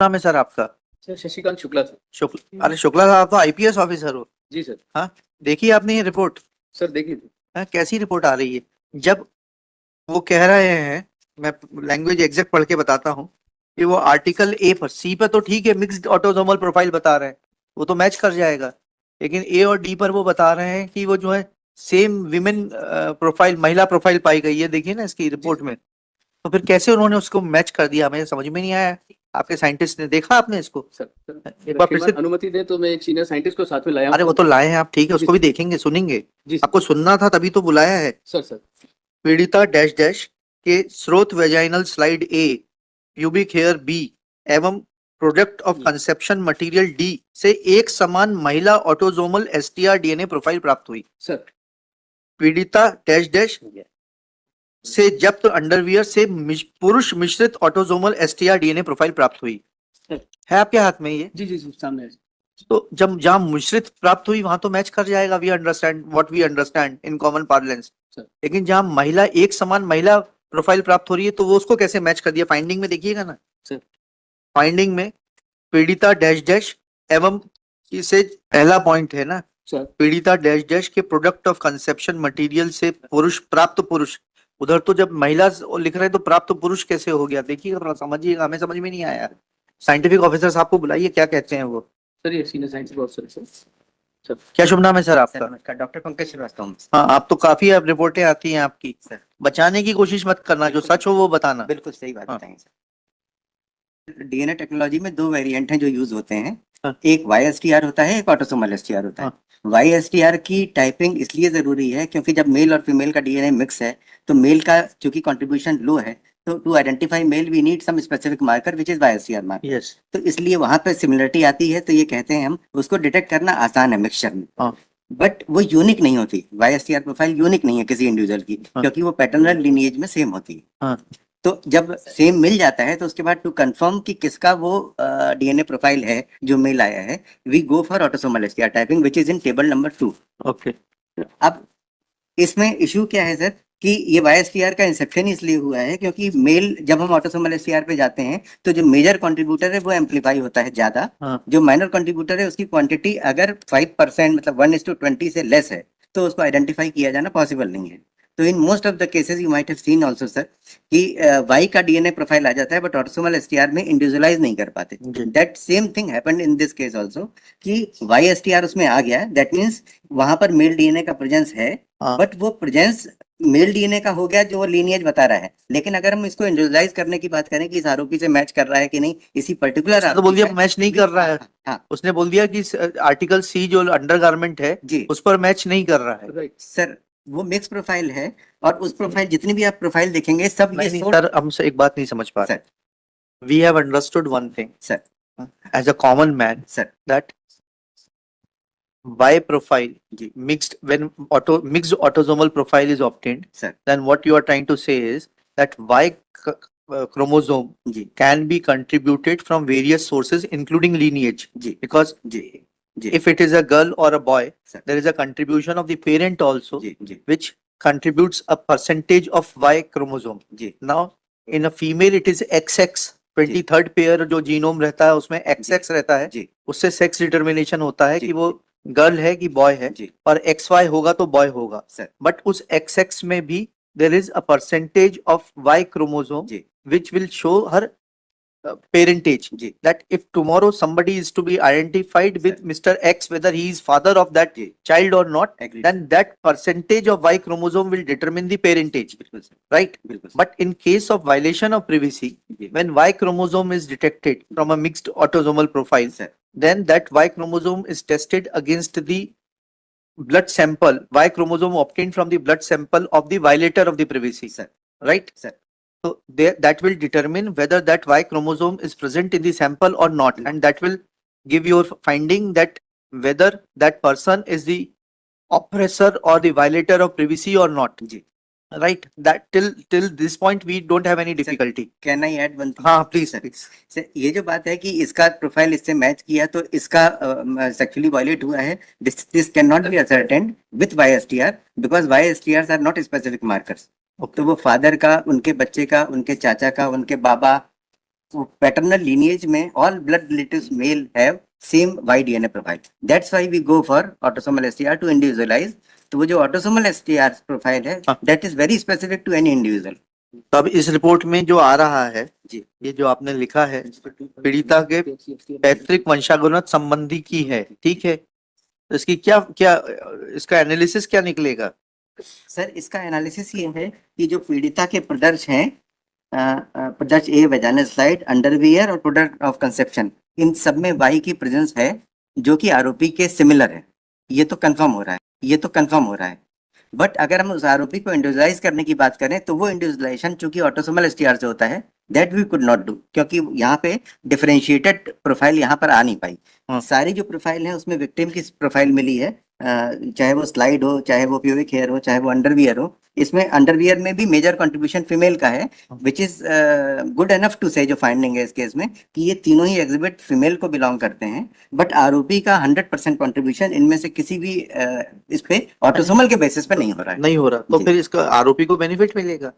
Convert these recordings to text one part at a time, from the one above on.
नाम है सर आपका? Sir Shashikant Shukla sir. शुक्ला? अरे शुक्ला साहब तो आईपीएस ऑफिसर हो। जी सर। हाँ, देखिए आपने ये रिपोर्ट? सर देखिए थी। हाँ, कैसी रिपोर्ट आ रही है? जब वो कह रहे हैं, मैं लैंग्वेज एग्जैक्ट पढ़ के बताता हूँ कि वो आर्टिकल ए पर, सी पे तो ठीक है, मिक्स्ड ऑटोसोमल प्रोफाइल बता रहे हैं, वो तो मैच कर जाएगा। लेकिन ए और डी पर वो बता रहे हैं कि वो जो है सेम विमेन प्रोफाइल, महिला प्रोफाइल पाई गई है। देखिए ना इसकी रिपोर्ट में, तो फिर कैसे उन्होंने उसको मैच कर दिया, मुझे समझ में नहीं आया। आपके साइंटिस्ट ने देखा आपने इसको? सर एक बार फिर से। अनुमति दे तो मैं एक सीनियर साइंटिस्ट को साथ में लाया अरे वो तो लाए हैं आप, ठीक है, उसको भी देखेंगे, सुनेंगे। जी सर। आपको सुनना था तभी तो बुलाया है। सर पीड़िता डैश डैश के स्रोत vaginal slide A, pubic here B एवं product of conception material D से एक समान महिला ऑटोजोमल एसटीआर डीएनए प्रोफाइल प्राप्त हुई। सर पीड़िता डैश डैश से जब्त अंडरवियर से पुरुष मिश्रित ऑटोजोमल एसटीआर डीएनए प्रोफाइल प्राप्त हुई। है आपके हाथ में ये? जी जी सामने है। तो जब जहां मिश्रित प्राप्त हुई वहां तो मैच कर जाएगा, we understand what we understand in common parlance. लेकिन जहां महिला, एक समान महिला प्रोफाइल प्राप्त हो रही है, तो वो उसको कैसे मैच कर दिया? फाइंडिंग में देखिएगा ना सर, फाइंडिंग में पीड़िता डैश डैश एवं, इसे पहला पॉइंट है ना सर, पीड़िता डैश डैश के प्रोडक्ट ऑफ कंसेप्शन मटेरियल से पुरुष, प्राप्त पुरुष। उधर तो जब महिला लिख रहे हैं तो प्राप्त पुरुष कैसे हो गया? देखिएगा थोड़ा, समझिएगा, हमें समझ में नहीं आया। साइंटिफिक ऑफिसर साहब को बुलाइए, क्या कहते हैं वो। सर ये सीनियर साइंटिस्ट ऑफिसर सर। क्या शुभ नाम है सर आपका? नमस्कार, डॉक्टर पंकज श्रीवास्तव। हाँ, आप तो काफी अब रिपोर्टें आती हैं आपकी सर, बचाने की कोशिश मत करना, जो सच हो वो बताना। बिल्कुल सही बात हाँ। बताएंगे सर। डीएनए टेक्नोलॉजी में दो वेरिएंट हैं जो यूज होते हैं। हाँ। एक YSTR होता है, एक ऑटोसोमल STR होता है। YSTR की टाइपिंग इसलिए जरूरी है क्योंकि जब मेल और फीमेल का डीएनए मिक्स है तो मेल का चूंकि कंट्रीब्यूशन लो है, तो to identify male we need some specific marker which is YSTR marker. Yes. तो इसलिए वहां पे सिमिलरिटी आती है, तो ये कहते हैं हम उसको डिटेक्ट करना आसान है मिक्सचर में। हाँ। बट वो यूनिक नहीं होती, YSTR प्रोफाइल यूनिक नहीं है किसी इंडिविजुअल की, क्योंकि वो पैटर्नल लिनिएज में सेम होती है। हाँ। तो जब सेम मिल जाता है तो उसके बाद टू कंफर्म कि किसका वो डीएनए प्रोफाइल है जो मेल आया है, we go for autosomal STR typing which is in table number 2। Okay. अब इसमें इशू क्या है सर कि ये YSTR का इंसेप्शन इसलिए हुआ है क्योंकि मेल, जब हम ऑटोसोमल STR पे जाते हैं तो जो मेजर कंट्रीब्यूटर है वो एम्पलीफाई होता है ज्यादा। हाँ। जो माइनर कंट्रीब्यूटर है उसकी क्वांटिटी अगर 5% मतलब 1:20 से लेस है तो उसको आइडेंटिफाई किया जाना पॉसिबल नहीं है। तो in most of the cases you might have seen also sir कि Y का डीएनए प्रोफाइल आ जाता है बट ऑटोसोमल STR में इंडिविजुअलाइज नहीं कर पाते। That same thing happened in this case also कि YSTR उसमें आ गया, दैट मींस वहां पर मेल डीएनए का प्रेजेंस है, बट वो प्रेजेंस मेल डीएनए का हो गया जो वो लीनिएज बता रहा है। लेकिन अगर हम इसको इंडिविजुअलाइज करने की बात करें कि इस आरोपी से मैच कर रहा है कि नहीं, इसी पर्टिकुलर तो बोल दिया मैच नहीं कर रहा है। हाँ। उसने बोल दिया कि आर्टिकल सी जो अंडरगारमेंट है जी उस पर मैच नहीं कर रहा है। राइट सर, वो मिक्स प्रोफाइल है और उस प्रोफाइल, जितनी भी आप प्रोफाइल देखेंगे सब ये नहीं सर, हमसे एक बात नहीं समझ पा रहे। Sir, we have understood one thing sir, as a common man sir, that Y profile जी, mixed, when mixed autosomal profile is obtained, sir, then what you are trying to say is that Y chromosome जी, can be contributed from various sources including lineage, जी, because जी, जी, if it is a girl or a boy, sir, there is a contribution of the parent also, जी, जी, which contributes a percentage of Y chromosome. जी, Now in a female it is XX, 23rd pair जो genome रहता है उसमें XX रहता है, जी, उससे सेक्स डिटर्मिनेशन होता है जी, कि वो गर्ल है कि बॉय है, जी, और XY होगा तो बॉय होगा। सर, बट उस XX में भी there is a percentage of Y chromosome जी, which will show her parentage, जी, that if tomorrow somebody is to be identified with Mr. X, whether he is father of that जी, child or not, agreed, then that percentage of Y chromosome will determine the parentage, बिल्कुल sir, right? बिल्कुल sir, But in case of violation of privacy, जी, when Y chromosome is detected from a mixed autosomal profile, sir, then that Y chromosome is tested against the blood sample, Y chromosome obtained from the blood sample of the violator of the privacy, sir, right? Sir, So that will determine whether that Y chromosome is present in the sample or not, and that will give your finding that whether that person is the oppressor or the violator of privacy or not, जी, right? That till this point we don't have any difficulty. Can I add one thing? हाँ please sir, please. Sir, ये जो बात है कि इसका profile इससे match किया तो इसका सेक्सुअली वायलेट हुआ है, this can not be ascertained with YSTR because YSTRs are not specific markers. तो वो फादर का, उनके बच्चे का, उनके चाचा का, उनके बाबा, पैटर्नल लीनिएज में all blood relatives male have same Y DNA profile, that's why we go for autosomal STR to individualize. तो वो जो ऑटोसोमल एसटीआर प्रोफाइल है हाँ। That is very specific to any individual. तब इस रिपोर्ट में जो आ रहा है जी ये जो आपने लिखा है पीड़िता के पैतृक वंशानुगत संबंधी की है, ठीक है, तो इसकी क्या क्या इसका एनालिसिस क्या निकलेगा? सर, इसका एनालिसिस ये है कि जो पीड़िता के प्रदर्श हैं, प्रदर्श ए, वेजाइनल स्लाइड, अंडरवियर और प्रोडक्ट ऑफ कंसेप्शन, इन सब में वाई की प्रेजेंस है जो कि आरोपी के सिमिलर है। ये तो कंफर्म हो रहा है, बट अगर हम उस आरोपी को इंडिविजुअलाइज करने की बात करें तो वो इंडिविजुअलाइजेशन चूंकि ऑटोसोमल एसटीआर से होता है, that we could not do, क्योंकि यहाँ पे डिफरेंशिएटेड प्रोफाइल यहाँ पर आ नहीं पाई। हाँ। सारी जो प्रोफाइल है उसमें विक्टिम की प्रोफाइल मिली है, चाहे वो स्लाइड हो, चाहे वो प्यूबिक हेयर हो, चाहे वो अंडरवियर हो। इसमें अंडरवियर में भी मेजर कंट्रीब्यूशन फीमेल का है, which is good enough to say, जो फाइंडिंग है इस केस में, कि ये तीनों ही एग्जिबिट फीमेल को बिलोंग करते हैं। बट आरोपी का 100% कंट्रीब्यूशन इनमें से किसी भी इस पे ऑटोसोमल के बेसिस पे नहीं हो रहा है। नहीं हो रहा, तो जी। फिर इसका आरोपी को बेनिफिट मिलेगा?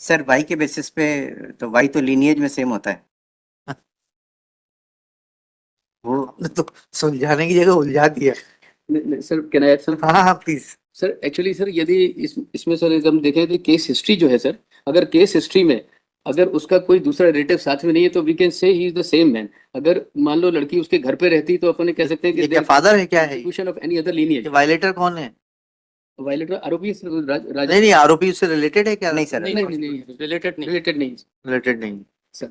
सर, वाई के बेसिस पे तो वाई तो लीनिएज में सेम होता है। वो आपने तो सुलझाने की जगह उलझा दिया। Sir can I add sir? हाँ हाँ प्लीज। सर एक्चुअली सर यदि इसमें सर हम देखें तो केस हिस्ट्री जो है सर, अगर केस हिस्ट्री में अगर उसका कोई दूसरा रिलेटिव साथ में नहीं है तो we can say he is the same man. अगर मान लो लड़की उसके घर पे रहती तो अपन कह सकते हैं ये कि क्या फादर है, क्या है ये? Of any other lineage. Violator कौन है? वायलेटर आरोपी नहीं नहीं, आरोपी उससे रिलेटेड है क्या? नहीं सर, नहीं रिलेटेड नहीं रिलेटेड नहीं सर।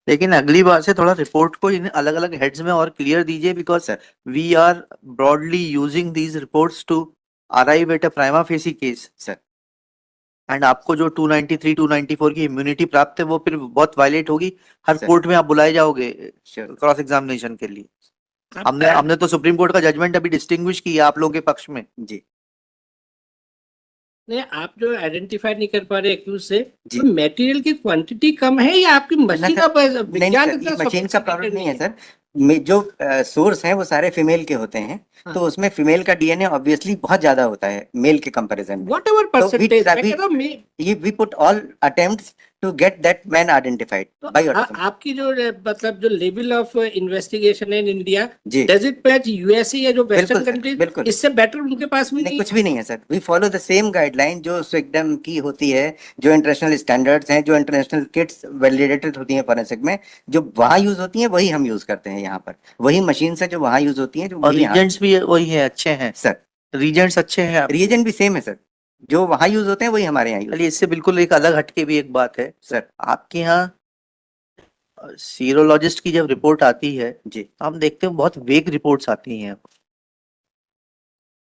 लेकिन अगली बार से थोड़ा रिपोर्ट को इन अलग अलग हेड्स में और क्लियर दीजिए, because sir we are broadly using these reports to arrive at a prima facie case. Sir and आपको जो 293 294 की इम्यूनिटी प्राप्त है वो फिर बहुत वायलेट होगी। हर सर। कोर्ट में आप बुलाए जाओगे श्योर। क्रॉस एग्जामिनेशन के लिए। हमने तो सुप्रीम कोर्ट का जजमेंट अभी डिस्टिंग्विश किया आप लोगों के पक्ष में। जी नहीं, आप जो आइडेंटिफाई नहीं कर पा रहे एक्यूज से, जी। तो मटेरियल की क्वांटिटी कम है या आपकी मशीन का नहीं विज्ञान सर, इतना ये मशीन का प्रॉब्लम sophisticated नहीं है सर। जो सोर्स हैं वो सारे फीमेल के होते हैं, हाँ। तो उसमें फीमेल का डीएनए ऑब्वियसली बहुत ज्यादा होता है मेल के कंपैरिजन में। वॉट एवर तो परसेंटेज, ये we put all attempts to get that man identified by autosome. आपकी जो मतलब जो लेवल ऑफ इन्वेस्टिगेशन है इन इंडिया, जी डज इट मैच यूएसए या जो वेस्टर्न बिल्कुल सर, कंट्रीज? बिल्कुल। इससे बेटर उनके पास में नहीं, नहीं कुछ भी नहीं है sir. We follow the same guideline जो स्विगडम की होती है, जो इंटरनेशनल स्टैंडर्ड्स हैं, जो इंटरनेशनल किट्स वैलिडेटेड होती हैं फॉरेंसिक में, जो वहाँ यूज होती हैं वही हम यूज करते हैं यहाँ पर। वही मशीन से जो वहाँ यूज होती हैं, जो और वही यहाँ रीजेंट्स भी वही है, अच्छे हैं सर। रीजेंट्स, अच्छे हैं। रिएजेंट भी सेम है सर, जो वहाँ यूज होते हैं वही हमारे यहाँ यूज। चलिए, इससे बिल्कुल एक अलग हटके भी एक बात है सर आपके यहाँ सीरोलॉजिस्ट की जब रिपोर्ट आती है जी तो हम देखते हैं बहुत वेग रिपोर्ट्स आती हैं।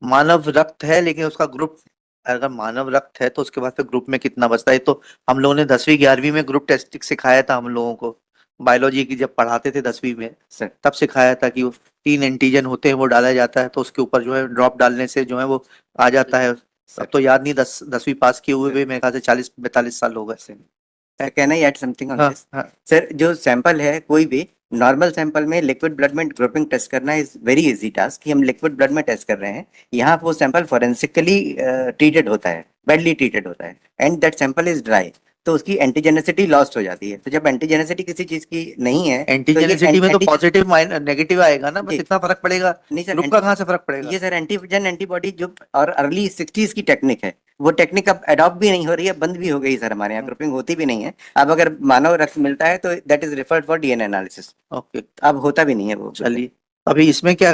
मानव रक्त है लेकिन उसका ग्रुप, अगर मानव रक्त है तो उसके बाद फिर ग्रुप में कितना बचता है। तो हम लोगों ने 10वीं 11वीं में ग्रुप टेस्टिंग सिखाया था हम लोगों को, बायोलॉजी की जब पढ़ाते थे 10वीं में, सर तब सिखाया था कि वो 3 एंटीजन होते हैं, वो डाला जाता है तो उसके ऊपर जो है ड्रॉप डालने से जो है वो आ जाता है। अब तो याद नहीं, 10वीं पास किए हुए मेरे ख्याल से 40-42 साल हो गए। Can I add something on हाँ, दिस? हाँ। सर, जो सैंपल है कोई भी नॉर्मल सैंपल में लिक्विड ब्लड में ग्रुपिंग टेस्ट करना इज वेरी इजी टास्क, कि हम लिक्विड ब्लड में टेस्ट कर रहे हैं। यहाँ वो सैंपल फॉरेंसिकली ट्रीटेड होता है, बैडली ट्रीटेड होता है, and that sample is dry, तो उसकी एंटीजेनेसिटी लॉस्ट हो जाती है। तो जब एंटीजेनेसिटी किसी चीज की नहीं है, एंटीजेनिसिटी में तो पॉजिटिव नेगेटिव आएगा ना, बस जी। इतना फर्क पड़ेगा। नहीं सर, ग्रुप का कहाँ से फर्क पड़ेगा? ये सर एंटीजन एंटीबॉडी जो और अर्ली 60s की टेक्निक है, वो टेक्निक अब अडॉप्ट भी नहीं हो रही है, बंद भी हो गई सर। हमारे यहाँ ग्रुपिंग होती भी नहीं है अब। अगर मानव रक्त मिलता है तो that is referred for DNA analysis. Okay, अब होता भी नहीं है वो। चलिए अभी इसमें क्या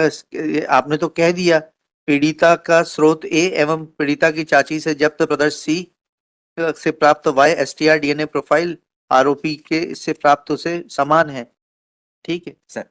आपने तो कह दिया, पीड़िता का स्रोत ए एवं पीड़िता की चाची से जब्त प्रदर्श सी से प्राप्त वाई एसटीआर डीएनए प्रोफाइल आरोपी के इससे प्राप्त से समान है, ठीक है सर।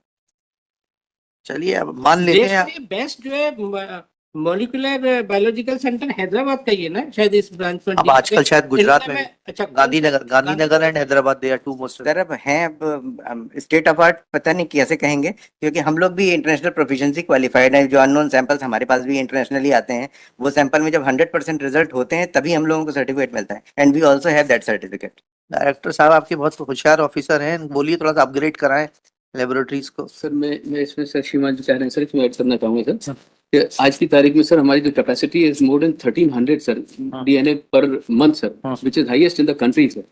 चलिए अब मान लेते हैं। देश में बेस्ट जो है मॉलिक्यूलर बायोलॉजिकल सेंटर हैदराबाद का ही है ना शायद, इस ब्रांच में। अब आजकल शायद गुजरात में अच्छा, Gandhinagar and Hyderabad, they are two most. Sir अब हैं, अब स्टेट ऑफ आर्ट पता नहीं कैसे कहेंगे, क्योंकि हम लोग भी इंटरनेशनल प्रोफिशिएंसी क्वालिफाइड है। जो अननोन सैंपल्स हमारे पास भी इंटरनेशनली आते हैं, वो सैंपल में जब 100% रिजल्ट होते हैं तभी हम लोगों को सर्टिफिकेट मिलता है, and we also have that certificate. Director साहब आपके बहुत होशियार ऑफिसर हैं, बोलिए थोड़ा सा अपग्रेड कराएं लेबोरेटरीज को। सर मैं इसमें सर श्रीमान जो कह रहे हैं सर, इसमें ऐड करना चाहूंगा सर कि आज की तारीख में सर हमारी जो capacity is more than 1300 sir हाँ। डीएनए पर मंथ सर, हाँ। Which is highest in the country sir.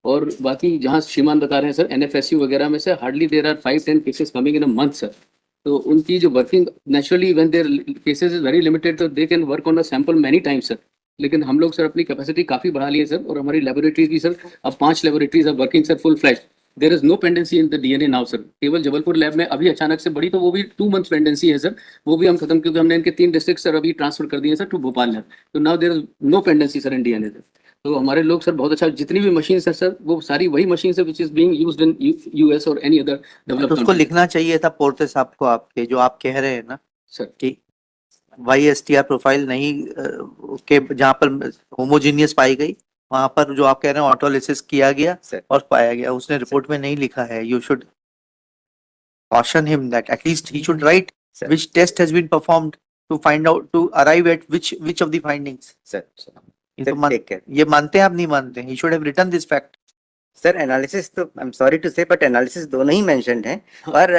और बाकी जहाँ श्रीमान बता रहे हैं सर NFSU वगैरह में से hardly there are 5-10 cases coming in a month sir. तो उनकी जो working naturally when their cases is very limited तो they can work on a sample many times sir. लेकिन हम लोग सर अपनी कैपेसिटी काफी बढ़ा ली है सर, और हमारी लेबोरेटरीज भी सर अब 5 laboratories are working sir full flash. There is no pendency in the DNA now sir. केवल जबलपुर लैब में अभी अचानक से बढ़ी तो वो भी 2 मंथ पेंडेंसी है सर, वो भी हम खत्म, क्योंकि हमने इनके 3 डिस्ट्रिक्ट सर अभी ट्रांसफर कर दिए सर टू भोपाल लैब। तो now there is no pendency sir in DNA sir. तो हमारे लोग सर बहुत अच्छा, जितनी भी मशीन है सर वो सारी वही मशीन है which is being used in US और एनी अदर तो डेवलप्ड उसको लिखना चाहिए था पोर्ते साहब को आपके, जो आप कह रहे हैं ना सर। कि YSTR प्रोफाइल नहीं के जहाँ पर होमोजीनियस पाई गई वहां पर जो आप कह रहे हैं ऑटोलिसिस किया गया सर और पाया गया, उसने रिपोर्ट में नहीं लिखा है। You should caution him that at least he should write Sir. which test has been performed to find out, to arrive at which of the findings. Sir ये तो टेक केयर ये मानते हैं आप, नहीं मानते हैं? He should have written this fact. Sir analysis तो आई एम सॉरी टू से बट एनालिसिस दोनों ही मेंशन्ड हैं, हाँ। पर